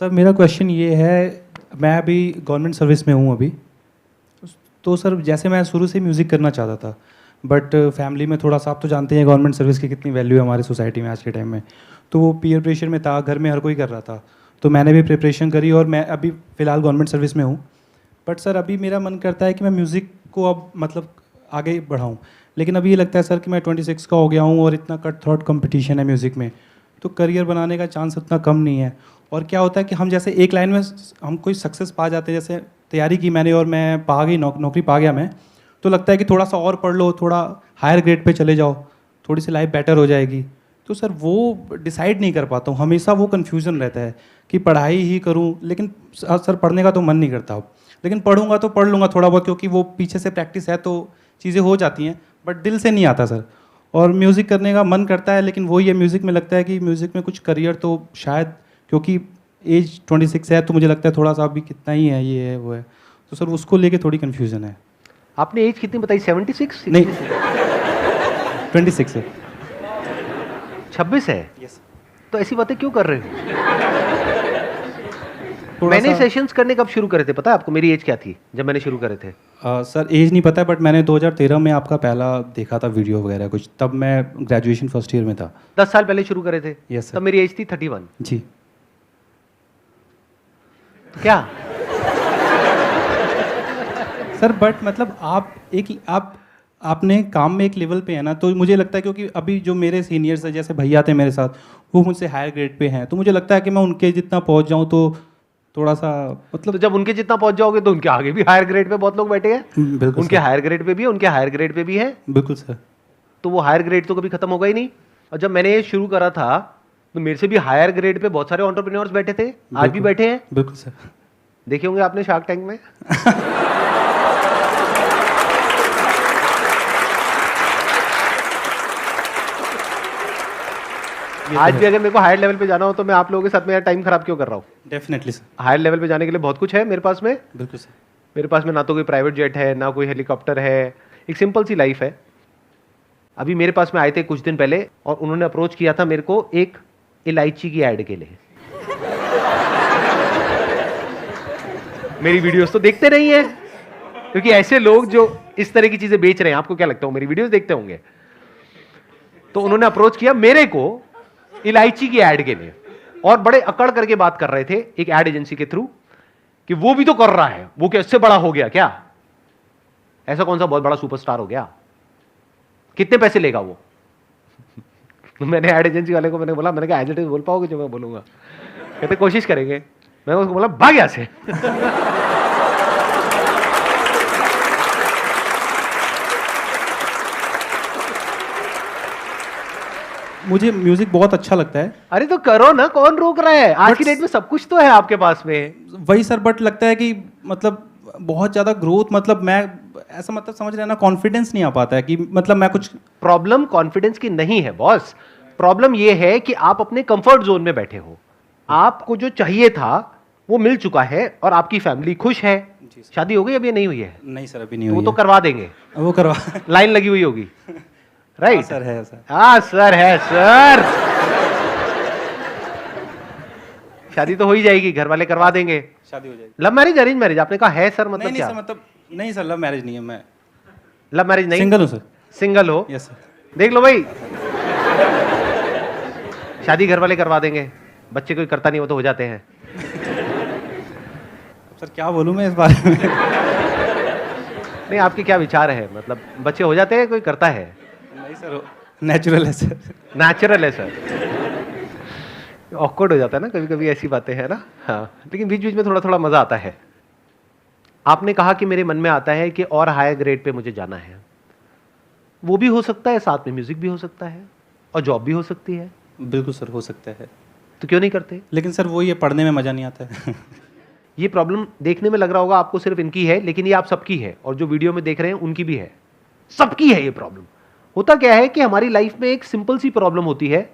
Sir मेरा question ये है, मैं अभी गवर्नमेंट सर्विस में हूँ अभी। तो सर जैसे मैं शुरू से म्यूज़िक करना चाहता था, बट फैमिली में थोड़ा सा, आप तो जानते हैं गवर्नमेंट सर्विस की कितनी वैल्यू है हमारी सोसाइटी में आज के टाइम में। तो वो पीयर प्रेशर में था, घर में हर कोई कर रहा था, तो मैंने भी प्रिपरेशन करी और मैं अभी फ़िलहाल गवर्नमेंट सर्विस में हूँ। बट सर अभी मेरा मन करता है कि मैं म्यूज़िक को अब मतलब आगे बढ़ाऊँ, लेकिन अभी ये लगता है सर कि मैं 26 का हो गया हूँ और इतना कट थ्रोट कंपटीशन है म्यूज़िक में, तो करियर बनाने का चांस उतना कम नहीं है। और क्या होता है कि हम जैसे एक लाइन में हम कोई सक्सेस पा जाते हैं, जैसे तैयारी की मैंने और मैं पा गई, नौकरी पा गया मैं, तो लगता है कि थोड़ा सा और पढ़ लो, थोड़ा हायर ग्रेड पे चले जाओ, थोड़ी सी लाइफ बेटर हो जाएगी। तो सर वो डिसाइड नहीं कर पाता हूँ, हमेशा वो कन्फ्यूज़न रहता है कि पढ़ाई ही करूँ, लेकिन सर पढ़ने का तो मन नहीं करता अब, लेकिन पढ़ूंगा तो पढ़ लूँगा थोड़ा बहुत, क्योंकि वो पीछे से प्रैक्टिस है तो चीज़ें हो जाती हैं, बट दिल से नहीं आता सर। और म्यूज़िक करने का मन करता है, लेकिन वही है, म्यूज़िक में लगता है कि म्यूज़िक में कुछ करियर तो शायद, क्योंकि एज 26 है तो मुझे लगता है थोड़ा सा अभी कितना ही है, ये है वो है, तो सर उसको लेके थोड़ी कन्फ्यूज़न है। आपने एज कितनी बताई? 76? नहीं 26 है। 26 है? यस। तो ऐसी बातें क्यों कर रहे हो? थोड़ा मैंने सा सेशंस करने कब शुरू करे थे पता है आपको? मेरी एज क्या थी जब मैंने शुरू करे थे? सर एज नहीं पता है, बट मैंने 2013 में आपका पहला देखा था वीडियो वगैरह कुछ, तब मैं ग्रेजुएशन फर्स्ट ईयर में था। 10 साल पहले शुरू करे थे? Yes sir. तब मेरी एज थी 31। जी। तो क्या? सर बट मतलब आपने काम में एक लेवल पे है ना, तो मुझे लगता है क्योंकि अभी जो मेरे सीनियर्स हैं, जैसे भैया थे मेरे साथ, वो मुझसे हायर ग्रेड पे हैं, तो मुझे लगता है कि मैं उनके जितना पहुंच जाऊं तो थोड़ा सा मतलब। तो जब उनके जितना पहुंच जाओगे तो उनके आगे भी हायर ग्रेड पे बहुत लोग बैठे हैं। बिल्कुल उनके सर। हायर ग्रेड पे भी है, उनके हायर ग्रेड पे भी है। बिल्कुल सर। तो वो हायर ग्रेड तो कभी खत्म होगा ही नहीं। और जब मैंने ये शुरू करा था तो मेरे से भी हायर ग्रेड पे बहुत सारे एंटरप्रेन्योर्स बैठे थे, आज भी बैठे हैं। बिल्कुल सर। देखे होंगे आपने शार्क टैंक में। आज भी अगर मेरे को हायर लेवल पे जाना हो तो मैं आप लोगों के साथ में टाइम खराब क्यों कर रहा हूँ? Definitely sir. हायर लेवल पे जाने के लिए बहुत कुछ है मेरे पास में। बिल्कुल सर। मेरे पास में ना तो कोई प्राइवेट जेट है, ना कोई हेलीकॉप्टर है, एक सिंपल सी लाइफ है। अभी मेरे पास में आए थे कुछ दिन पहले और उन्होंने अप्रोच किया था मेरे को एक इलायची की ऐड के लिए। मेरी वीडियोस तो देखते नहीं है, क्योंकि ऐसे लोग जो इस तरह की चीजें बेच रहे हैं, आपको क्या लगता है मेरी वीडियोस देखते होंगे? तो उन्होंने अप्रोच किया मेरे को इलायची की ऐड के लिए, और बड़े अकड़ करके बात कर रहे थे एक ऐड एजेंसी के थ्रू कि वो भी तो कर रहा है, वो क्या इससे बड़ा हो गया क्या? ऐसा कौन सा बहुत बड़ा सुपरस्टार हो गया? कितने पैसे लेगा वो? मैंने ऐड एजेंसी वाले को मैंने बोला, मैंने कहा एज इट इज बोल पाओगे जो मैं बोलूंगा? कहते कोशिश करेंगे। मैंने उसको बोला भाग यहाँ से। मुझे म्यूजिक बहुत अच्छा लगता है। अरे तो करो ना, कौन रोक रहा है? आज की डेट में सब कुछ तो है आपके पास में। वही सर, बट लगता है कि मतलब बहुत ज़्यादा ग्रोथ, मतलब मैं ऐसा मतलब समझ रहे हैं ना, कॉन्फिडेंस नहीं आ पाता है कि मतलब मैं कुछ। प्रॉब्लम कॉन्फिडेंस की नहीं है बॉस, प्रॉब्लम ये है कि आप अपने कंफर्ट जोन में बैठे हो। आपको जो चाहिए था वो मिल चुका है और आपकी फैमिली खुश है। शादी हो गई अभी नहीं हुई है? नहीं सर अभी नहीं वो हुई तो है। करवा देंगे, वो करवा। लाइन लगी हुई होगी, राइट? सर है सर। हाँ सर है सर। शादी तो हो ही जाएगी, घर वाले करवा देंगे। शादी हो जाएगी। Love marriage arrange marriage? आपने कहा है सर, मतलब नहीं क्या? सर, मतलब नहीं सर, लव मैरिज नहीं है, मैं लव मैरिज नहीं? सिंगल हूँ सर। सिंगल हो? Yes sir. देख लो भाई, शादी घर वाले करवा देंगे, बच्चे कोई करता नहीं, वो तो हो जाते हैं। सर क्या बोलूँ मैं इस बारे में। नहीं, आपके क्या विचार है? मतलब बच्चे हो जाते हैं, कोई करता है? नहीं सर, नेचुरल है सर। नेचुरल है सर। ऑकवर्ड हो जाता है ना कभी कभी, ऐसी बातें हैं ना। हाँ, लेकिन बीच बीच में थोड़ा थोड़ा मजा आता है। आपने कहा कि मेरे मन में आता है कि और हायर ग्रेड पे मुझे जाना है। वो भी हो सकता है, साथ में म्यूजिक भी हो सकता है, और जॉब भी हो सकती है। बिल्कुल सर, हो सकता है। तो क्यों नहीं करते? लेकिन सर वो ये पढ़ने में मज़ा नहीं आता है। ये प्रॉब्लम देखने में लग रहा होगा आपको सिर्फ इनकी है, लेकिन ये आप सबकी है, और जो वीडियो में देख रहे हैं उनकी भी है, सबकी है ये प्रॉब्लम। होता क्या है कि हमारी लाइफ में एक सिंपल सी प्रॉब्लम होती है,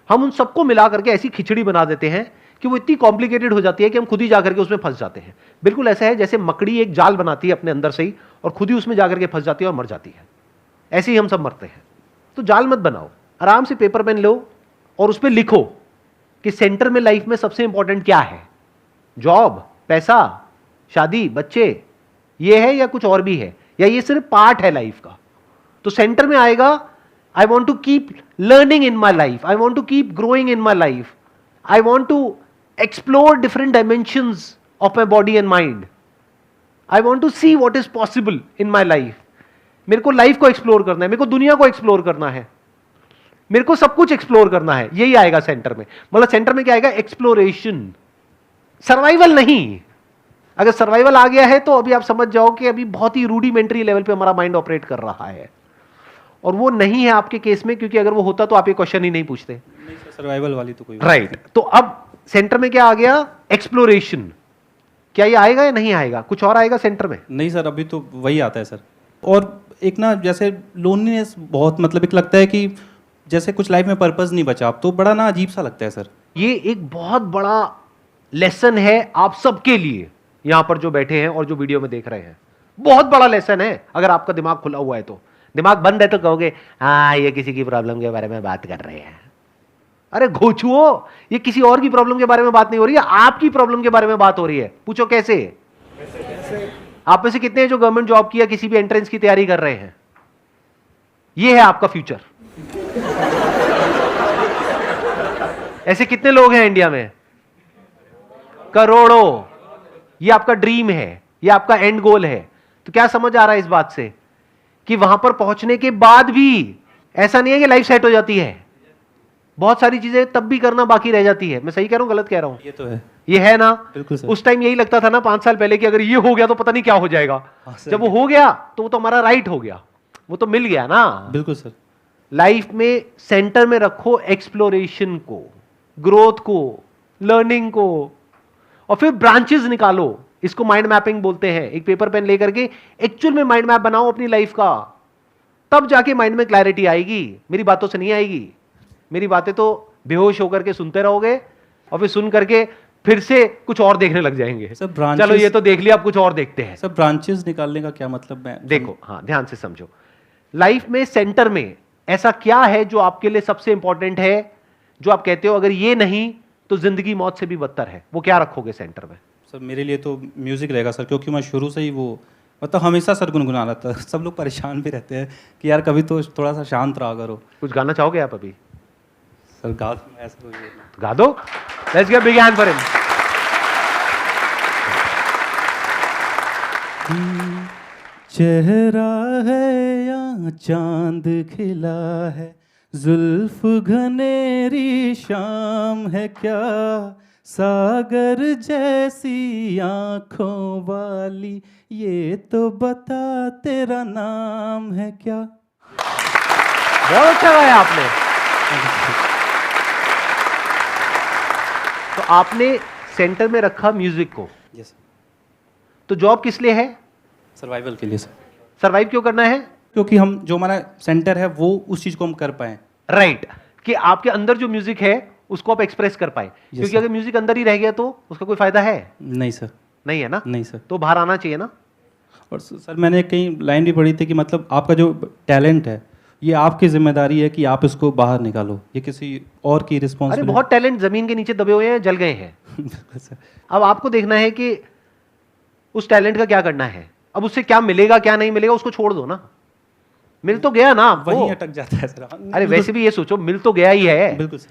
हम उन सबको मिला करके ऐसी खिचड़ी बना देते हैं कि वो इतनी कॉम्प्लिकेटेड हो जाती है कि हम खुद ही जाकर के उसमें फंस जाते हैं। बिल्कुल ऐसा है जैसे मकड़ी एक जाल बनाती है अपने अंदर से ही, और खुद ही उसमें जाकर के फंस जाती है और मर जाती है। ऐसे ही हम सब मरते हैं। तो जाल मत बनाओ, आराम से पेपर पेन लो और उस पर लिखो कि सेंटर में लाइफ में सबसे इंपॉर्टेंट क्या है। जॉब, पैसा, शादी, बच्चे, ये है या कुछ और भी है, या ये सिर्फ पार्ट है लाइफ का? तो सेंटर में आएगा I want to keep learning in my life, I want to keep growing in my life, I want to explore different dimensions of my body and mind, I want to see what is possible in my life. मेरे को life को explore करना है, मेरे को दुनिया को explore करना है, मेरे को सब कुछ एक्सप्लोर करना है, यही आएगा सेंटर में। मतलब सेंटर में क्या आएगा? एक्सप्लोरेशन, सर्वाइवल नहीं। अगर सर्वाइवल आ गया है तो अभी आप समझ जाओ कि अभी बहुत ही रूडिमेंट्री लेवल पे हमारा माइंड ऑपरेट कर रहा है, और वो नहीं है आपके केस में, क्योंकि अगर वो होता तो आप ये क्वेश्चन ही नहीं पूछते। सर्वाइवल वाली तो कोई राइट। तो अब सेंटर में क्या आ गया? एक्सप्लोरेशन। क्या ये आएगा या नहीं आएगा? कुछ और आएगा सेंटर में? नहीं सर, अभी तो वही आता है सर। और एक ना जैसे लोनलीनेस बहुत, मतलब एक लगता है कि जैसे कुछ लाइफ में पर्पस नहीं बचा, अब तो बड़ा ना अजीब सा लगता है सर। ये एक बहुत बड़ा लेसन है आप सबके लिए, यहां पर जो बैठे हैं और जो वीडियो में देख रहे हैं। बहुत बड़ा लेसन है। अगर आपका दिमाग खुला हुआ है तो, दिमाग बंद है तो कहोगे हाँ ये किसी की प्रॉब्लम के बारे में बात कर रहे हैं। अरे घोचुओ, ये किसी और की प्रॉब्लम के बारे में बात नहीं हो रही है, आपकी प्रॉब्लम के बारे में बात हो रही है। पूछो कैसे? आप में से कितने हैं जो गवर्नमेंट जॉब की या किसी भी एंट्रेंस की तैयारी कर रहे हैं? ये है आपका फ्यूचर। ऐसे कितने लोग हैं इंडिया में? करोड़ों। ये आपका ड्रीम है, ये आपका एंड गोल है। तो क्या समझ आ रहा है इस बात से कि वहां पर पहुंचने के बाद भी ऐसा नहीं है कि लाइफ सेट हो जाती है, बहुत सारी चीजें तब भी करना बाकी रह जाती है। मैं सही कह रहा हूं, गलत कह रहा हूं? ये तो है। ये है ना? बिल्कुल सर। उस टाइम यही लगता था ना 5 साल पहले कि अगर ये हो गया तो पता नहीं क्या हो जाएगा। जब वो हो गया तो वो तो हमारा राइट हो गया, वो तो मिल गया ना। बिल्कुल सर। लाइफ में सेंटर में रखो एक्सप्लोरेशन को, ग्रोथ को, लर्निंग को, और फिर ब्रांचेस निकालो। इसको माइंड मैपिंग बोलते हैं। एक पेपर पेन लेकर के एक्चुअल में माइंड मैप बनाओ अपनी लाइफ का, तब जाके माइंड में क्लैरिटी आएगी। मेरी बातों से नहीं आएगी। मेरी बातें तो बेहोश होकर के सुनते रहोगे और फिर सुन करके फिर से कुछ और देखने लग जाएंगे। चलो ये तो देख लिया, अब कुछ और देखते हैं। सब ब्रांचेस निकालने का क्या मतलब है? देखो, हाँ ध्यान से समझो। लाइफ में सेंटर में ऐसा क्या है जो आपके लिए सबसे इंपॉर्टेंट है, जो आप कहते हो अगर ये नहीं तो जिंदगी मौत से भी बदतर है? वो क्या रखोगे सेंटर में? सर मेरे लिए तो म्यूजिक रहेगा सर, क्योंकि मैं शुरू से ही वो मतलब हमेशा सर गुनगुना रहा था। सब लोग परेशान भी रहते हैं कि यार कभी तो थोड़ा सा शांत रहा करो। कुछ गाना चाहोगे आप अभी? सर गा दो, ऐसा कोई गा दो। Let's give big hand for him. चेहरा है या चांद खिला है, जुल्फ घनेरी शाम है क्या, सागर जैसी आंखों वाली, ये तो बता तेरा नाम है क्या। बहुत अच्छा गाया आपने। तो आपने सेंटर में रखा म्यूजिक को। यस। तो जॉब किस लिए है? सर्वाइवल के लिए सर। सर्वाइव क्यों करना है? क्योंकि हम जो हमारा सेंटर है वो उस चीज को हम कर पाए। राइट। कि आपके अंदर जो म्यूजिक है उसको आप एक्सप्रेस कर पाए। क्योंकि अगर म्यूजिक अंदर ही रह गया तो उसका कोई फायदा है? नहीं सर। नहीं है ना? नहीं सर। तो बाहर आना चाहिए ना। और सर मैंने कहीं लाइन भी पढ़ी थी कि मतलब आपका जो टैलेंट है ये आपकी जिम्मेदारी है कि आप इसको बाहर निकालो, ये किसी और की अरे रिस्पॉन्सिबिलिटी। बहुत टैलेंट जमीन के नीचे दबे हुए हैं, जल गए हैं। सर अब आपको देखना है कि उस टैलेंट का क्या करना है। अब उससे क्या मिलेगा क्या नहीं मिलेगा उसको छोड़ दो ना। मिल तो गया ना आपको। वहीं अटक जाता है सर। अरे वैसे भी ये सोचो, मिल तो गया ही है। बिल्कुल सर।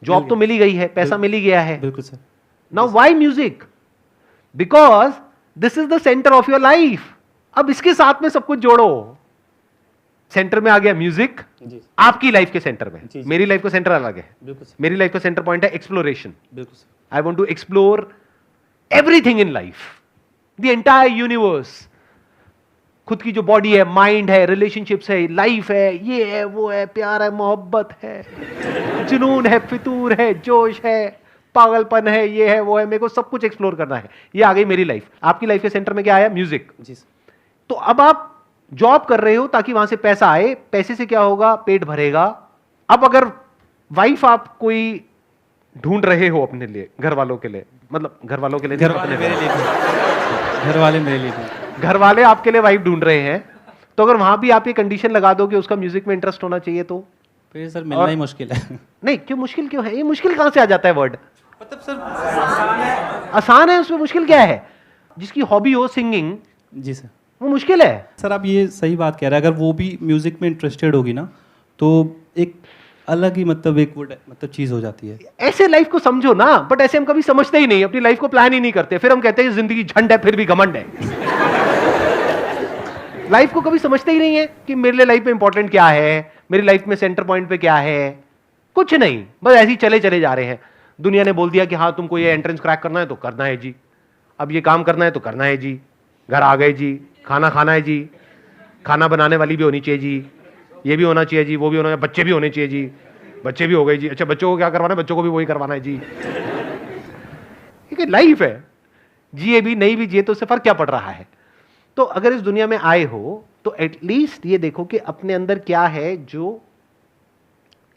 जॉब तो मिल ही गई है, पैसा मिल ही गया है। बिल्कुल sir. Now why music? Because this is the centre of your life. अब इसके साथ में सब कुछ जोड़ो। सेंटर में आ गया म्यूजिक, आपकी लाइफ के सेंटर में। मेरी लाइफ का सेंटर अलग है। बिल्कुल सर। मेरी लाइफ का सेंटर पॉइंट है एक्सप्लोरेशन। बिल्कुल sir. I want to explore everything in life, the entire universe. खुद की जो बॉडी है, माइंड है, रिलेशनशिप्स है, लाइफ है, ये है, वो है, प्यार है, मोहब्बत है, जुनून है, फितूर है, जोश है, पागलपन है, ये है, वो है। मेरे को सब कुछ एक्सप्लोर करना है। ये आ गई मेरी लाइफ। आपकी लाइफ के सेंटर में क्या आया? म्यूजिक। जी सर। तो अब आप जॉब कर रहे हो ताकि वहां से पैसा आए। पैसे से क्या होगा? पेट भरेगा। अब अगर वाइफ आप कोई ढूंढ रहे हो अपने लिए, घर वालों के लिए, मतलब घर वालों के लिए, घर वाले मेरे लिए भी। घर वाले मेरे लिए भी। घर वाले आपके लिए वाइफ ढूंढ रहे हैं, तो अगर वहां भी आप ये कंडीशन लगा दो कि उसका म्यूजिक में इंटरेस्ट होना चाहिए तो फिर सर मिलना ही मुश्किल है। नहीं। क्यों मुश्किल क्यों है? ये मुश्किल कहां से आ जाता है वर्ड? मतलब सर आसान है, उसमें मुश्किल क्या है? जिसकी हॉबी हो सिंगिंग, जी सर। वो मुश्किल है। सर आप ये सही बात कह रहे हैं, अगर वो भी म्यूज़िक में इंटरेस्टेड होगी ना तो एक अलग ही मतलब एक वो मतलब चीज़ हो जाती है। ऐसे लाइफ को समझो ना, बट ऐसे हम कभी समझते ही नहीं, अपनी लाइफ को प्लान ही नहीं करते, फिर हम कहते हैं जिंदगी झंड है फिर भी घमंड है। लाइफ को कभी समझते ही नहीं है कि मेरे लिए लाइफ में इंपॉर्टेंट क्या है, मेरी लाइफ में सेंटर पॉइंट पे क्या है, कुछ नहीं, बस ऐसे ही चले चले जा रहे हैं। दुनिया ने बोल दिया कि हाँ तुमको ये एंट्रेंस क्रैक करना है तो करना है जी, अब ये काम करना है तो करना है जी, घर आ गए जी, खाना खाना है जी, खाना बनाने वाली भी होनी चाहिए जी, ये भी होना चाहिए जी, वो भी होना चाहिए, बच्चे भी होने चाहिए जी, बच्चे भी हो गए जी, अच्छा बच्चों को क्या करवाना है, बच्चों को भी वही करवाना है जी। ये लाइफ है, जिए भी नहीं भी जिए तो उससे फर्क क्या पड़ रहा है? तो अगर इस दुनिया में आए हो तो एटलीस्ट ये देखो कि अपने अंदर क्या है जो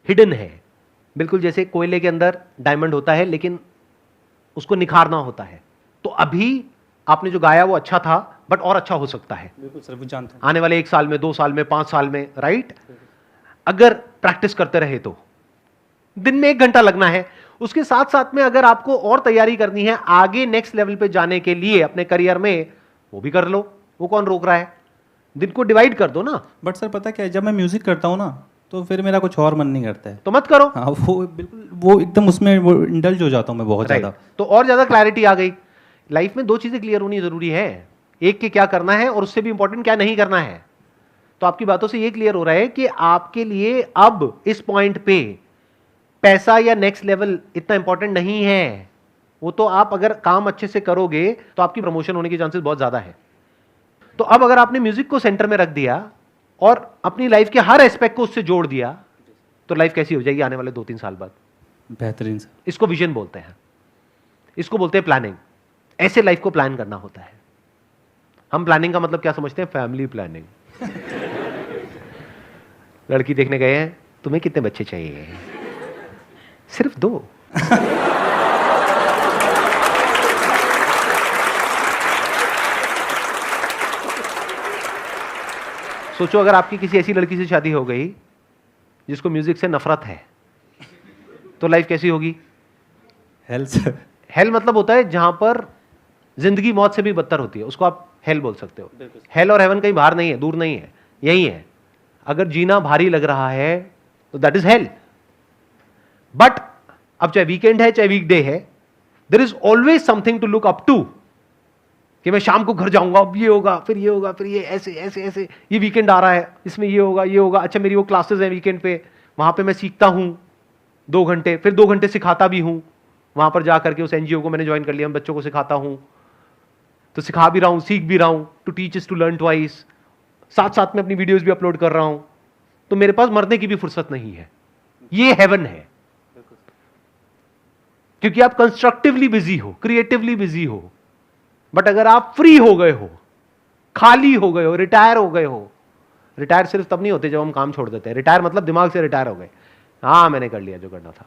हिडन है। बिल्कुल जैसे कोयले के अंदर डायमंड होता है लेकिन उसको निखारना होता है। तो अभी आपने जो गाया वो अच्छा था, बट और अच्छा हो सकता है बिल्कुल सर, वो जानते हैं। आने वाले 1 साल में, 2 साल में, 5 साल में, राइट? अगर प्रैक्टिस करते रहे तो दिन में 1 घंटा लगना है। उसके साथ साथ में अगर आपको और तैयारी करनी है आगे नेक्स्ट लेवल पे जाने के लिए अपने करियर में, वो भी कर लो, वो कौन रोक रहा है? दिन को डिवाइड कर दो ना। बट सर पता क्या है, जब मैं म्यूज़िक करता हूँ ना तो फिर मेरा कुछ और मन नहीं करता है। तो मत करो। हाँ वो बिल्कुल, वो एकदम उसमें वो इंडल्ज हो जाता हूँ मैं बहुत Right. ज़्यादा। तो और ज्यादा क्लैरिटी आ गई। लाइफ में 2 चीजें क्लियर होनी जरूरी है, एक के क्या करना है और उससे भी इंपॉर्टेंट क्या नहीं करना है। तो आपकी बातों से ये क्लियर हो रहा है कि आपके लिए अब इस पॉइंट पे पैसा या नेक्स्ट लेवल इतना इंपॉर्टेंट नहीं है। वो तो आप अगर काम अच्छे से करोगे तो आपकी प्रमोशन होने के चांसेस बहुत ज्यादा है। तो अब अगर आपने म्यूजिक को सेंटर में रख दिया और अपनी लाइफ के हर एस्पेक्ट को उससे जोड़ दिया, तो लाइफ कैसी हो जाएगी आने वाले 2-3 साल बाद? बेहतरीन सर। इसको विजन बोलते हैं, इसको बोलते हैं प्लानिंग। ऐसे लाइफ को प्लान करना होता है। हम प्लानिंग का मतलब क्या समझते हैं? Family planning. लड़की देखने गए हैं, तुम्हें कितने बच्चे चाहिए? सिर्फ 2। सोचो अगर आपकी किसी ऐसी लड़की से शादी हो गई जिसको म्यूजिक से नफरत है, तो लाइफ कैसी होगी? Health sir. हेल मतलब होता है जहां पर जिंदगी मौत से भी बदतर होती है, उसको आप हेल बोल सकते हो। हेल और हेवन कहीं बाहर नहीं है, दूर नहीं है, यही है। अगर जीना भारी लग रहा है तो दैट इज हेल। बट अब चाहे वीकेंड है चाहे वीकडे है, there is always something to look up to, कि मैं शाम को घर जाऊंगा, अब ये होगा, फिर ये होगा, फिर ये ऐसे ऐसे ऐसे, ये वीकेंड आ रहा है, इसमें ये होगा, ये होगा। अच्छा मेरी वो क्लासेस हैं वीकेंड पे, वहां पे मैं सीखता हूं 2 घंटे, फिर 2 घंटे सिखाता भी हूं। वहां पर जाकर के उस एनजीओ को मैंने ज्वाइन कर लिया, मैं बच्चों को सिखाता हूं, तो सिखा भी रहा हूं, सीख भी रहा हूं। To teach is to learn twice. साथ साथ में अपनी वीडियोस भी अपलोड कर रहा हूं। तो मेरे पास मरने की भी फुर्सत नहीं है। ये हेवन है, क्योंकि आप कंस्ट्रक्टिवली बिजी हो, क्रिएटिवली बिजी हो। बट अगर आप फ्री हो गए हो, खाली हो गए हो, रिटायर हो गए हो, रिटायर सिर्फ तब नहीं होते जब हम काम छोड़ देते हैं। रिटायर मतलब दिमाग से रिटायर हो गए, हाँ मैंने कर लिया जो करना था।